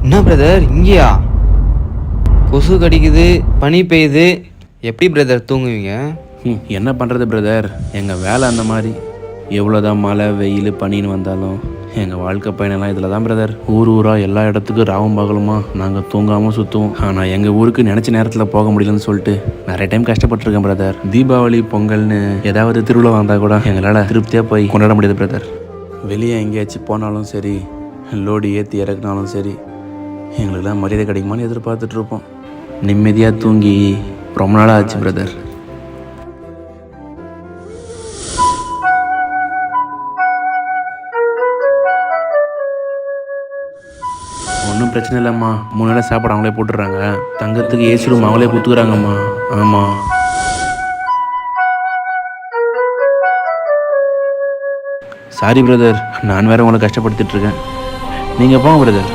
என்ன பிரதர் இங்கேயா? கொசு கடிக்குது, பனி பெய்யுது, எப்படி பிரதர் தூங்குவீங்க? என்ன பண்ணுறது பிரதர், எங்கள் வேலை அந்த மாதிரி. எவ்வளோதான் மழை வெயில் பனின்னு வந்தாலும் எங்கள் வாழ்க்கை பயணம்லாம் இதில் தான் பிரதர். ஊராக எல்லா இடத்துக்கும் ராவும் பகலுமா நாங்கள் தூங்காமல் சுற்றுவோம். ஆனால் எங்கள் ஊருக்கு நினச்ச நேரத்தில் போக முடியலன்னு சொல்லிட்டு நிறைய டைம் கஷ்டப்பட்டுருக்கேன் பிரதர். தீபாவளி பொங்கல்னு ஏதாவது திருவிழா வந்தால் கூட எங்களால் திருப்தியாக போய் கொண்டாட முடியாது பிரதர். வெளியே எங்கேயாச்சும் போனாலும் சரி, லோடு ஏற்றி இறக்குனாலும் சரி, எங்களுக்கெல்லாம் மரியாதை கிடைக்குமான்னு எதிர்பார்த்துட்ருப்போம். நிம்மதியாக தூங்கி ரொம்ப நாளாக ஆச்சு பிரதர். ஒன்றும் பிரச்சனை இல்லைம்மா, 3 நாள் சாப்பாடு அவங்களே போட்டுடுறாங்க. தங்கத்துக்கு ஏசி ரூம் அவங்களே கொடுத்துக்குறாங்கம்மா. ஆமாம். சாரி பிரதர், நான் வேறு உங்களை கஷ்டப்படுத்திட்டுருக்கேன். நீங்கள் போங்க பிரதர்.